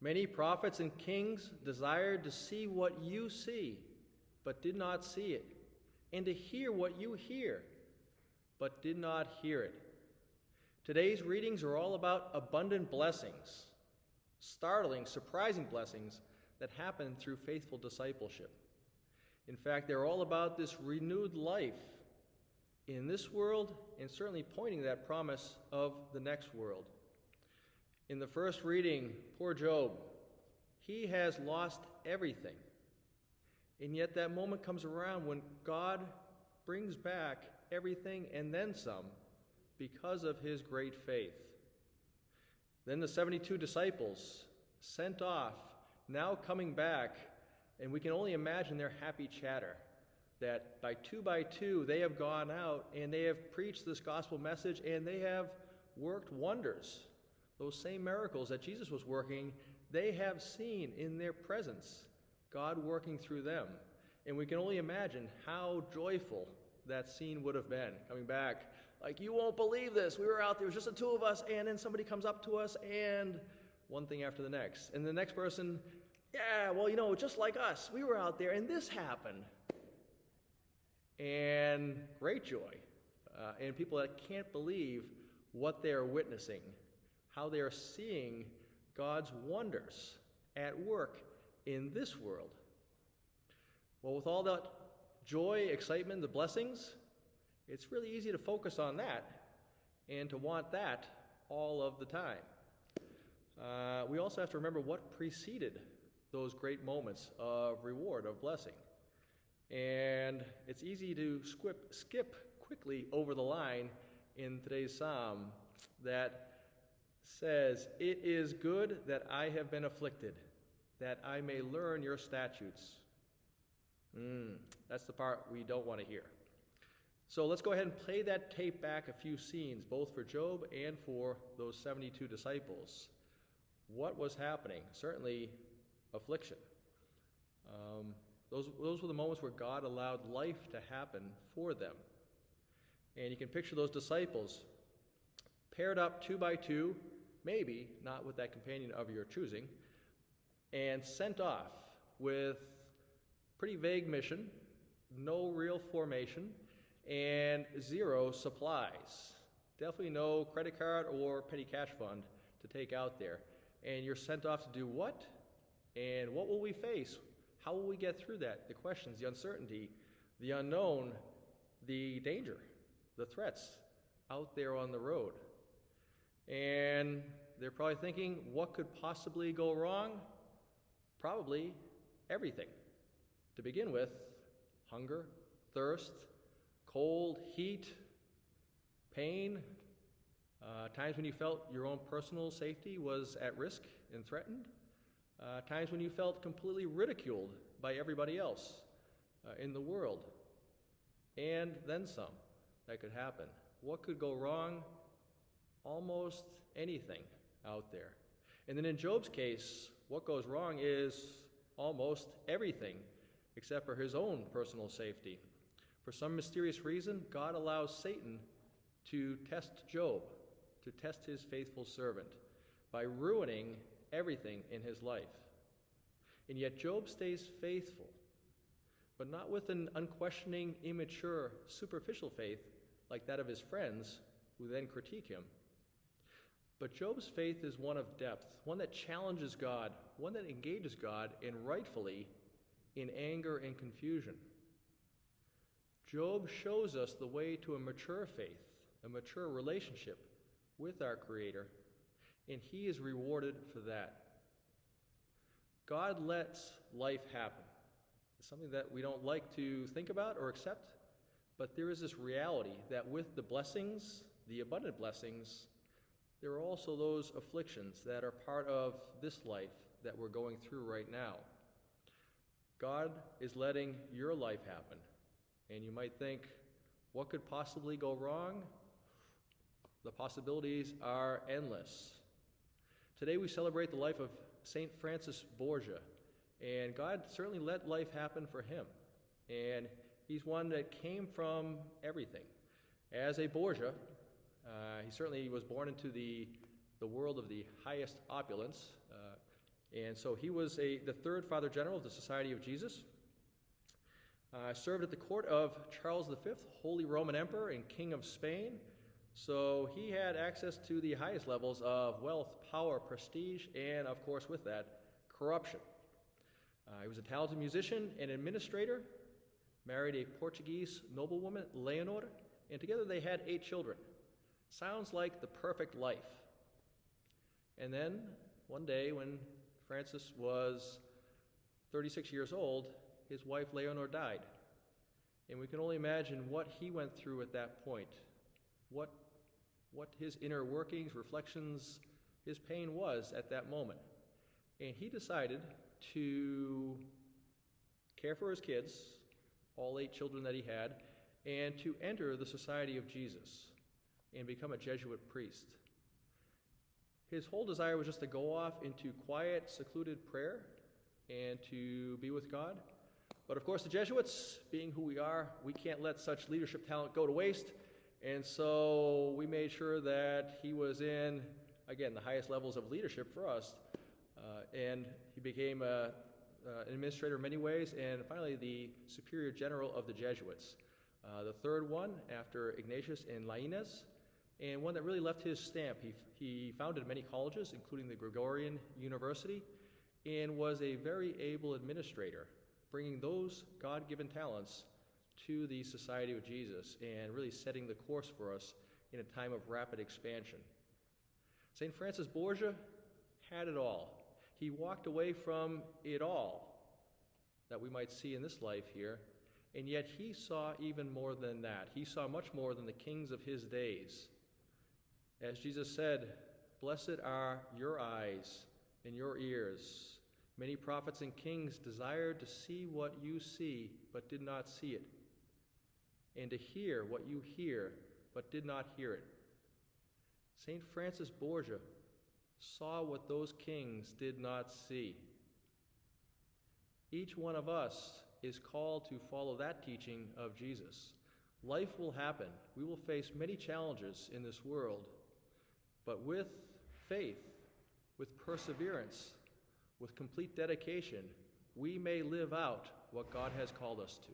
Many prophets and kings desired to see what you see, but did not see it, and to hear what you hear, but did not hear it. Today's readings are all about abundant blessings, startling, surprising blessings that happen through faithful discipleship. In fact, they're all about this renewed life in this world and certainly pointing to that promise of the next world. In the first reading, poor Job, he has lost everything. And yet that moment comes around when God brings back everything and then some because of his great faith. Then the 72 disciples sent off, now coming back, and we can only imagine their happy chatter that by two they have gone out and they have preached this gospel message and they have worked wonders. Those same miracles that Jesus was working, they have seen in their presence, God working through them. And we can only imagine how joyful that scene would have been, coming back. Like, you won't believe this. We were out there, it was just the two of us, and then somebody comes up to us, and one thing after the next. And the next person, yeah, well, just like us, we were out there, and this happened. And great joy. And people that can't believe what they are witnessing, how they are seeing God's wonders at work in this world. Well, with all that joy, excitement, the blessings, it's really easy to focus on that and to want that all of the time. We also have to remember what preceded those great moments of reward, of blessing. And it's easy to skip quickly over the line in today's psalm that says, "It is good that I have been afflicted, that I may learn your statutes." That's the part we don't want to hear. So let's go ahead and play that tape back a few scenes, both for Job and for those 72 disciples. What was happening? Certainly affliction. Those were the moments where God allowed life to happen for them. And you can picture those disciples paired up 2 by 2, maybe not with that companion of your choosing, and sent off with pretty vague mission, no real formation, and 0 supplies. Definitely no credit card or petty cash fund to take out there. And you're sent off to do what? And what will we face? How will we get through that? The questions, the uncertainty, the unknown, the danger, the threats out there on the road. And they're probably thinking, what could possibly go wrong? Probably everything. To begin with, hunger, thirst, cold, heat, pain, times when you felt your own personal safety was at risk and threatened, times when you felt completely ridiculed by everybody else in the world, and then some that could happen. What could go wrong? Almost anything out there. And then in Job's case, what goes wrong is almost everything except for his own personal safety. For some mysterious reason, God allows Satan to test Job, to test his faithful servant by ruining everything in his life. And yet Job stays faithful, but not with an unquestioning, immature, superficial faith like that of his friends who then critique him. But Job's faith is one of depth, one that challenges God, one that engages God, and rightfully in anger and confusion. Job shows us the way to a mature faith, a mature relationship with our Creator, and he is rewarded for that. God lets life happen. It's something that we don't like to think about or accept, but there is this reality that with the blessings, the abundant blessings, there are also those afflictions that are part of this life that we're going through right now. God is letting your life happen. And you might think, what could possibly go wrong? The possibilities are endless. Today we celebrate the life of St. Francis Borgia, and God certainly let life happen for him. And he's one that came from everything. As a Borgia, he certainly was born into the world of the highest opulence, And so he was the third Father General of the Society of Jesus. Served at the court of Charles V, Holy Roman Emperor and King of Spain. So he had access to the highest levels of wealth, power, prestige, and of course with that, corruption. He was a talented musician and administrator, married a Portuguese noblewoman, Leonor, and together they had 8 children. Sounds like the perfect life. And then, one day when Francis was 36 years old, his wife Leonor died. And we can only imagine what he went through at that point, what his inner workings, reflections, his pain was at that moment. And he decided to care for his kids, all 8 children that he had, and to enter the Society of Jesus and become a Jesuit priest. His whole desire was just to go off into quiet, secluded prayer and to be with God. But of course, the Jesuits, being who we are, we can't let such leadership talent go to waste. And so we made sure that he was in, again, the highest levels of leadership for us. And he became an administrator in many ways, and finally the superior general of the Jesuits. The third one after Ignatius and Lainez, and one that really left his stamp. He founded many colleges, including the Gregorian University, and was a very able administrator, bringing those God-given talents to the Society of Jesus and really setting the course for us in a time of rapid expansion. St. Francis Borgia had it all. He walked away from it all that we might see in this life here, and yet he saw even more than that. He saw much more than the kings of his days. As Jesus said, "Blessed are your eyes and your ears. Many prophets and kings desired to see what you see, but did not see it, and to hear what you hear, but did not hear it." St. Francis Borgia saw what those kings did not see. Each one of us is called to follow that teaching of Jesus. Life will happen. We will face many challenges in this world, but with faith, with perseverance, with complete dedication, we may live out what God has called us to.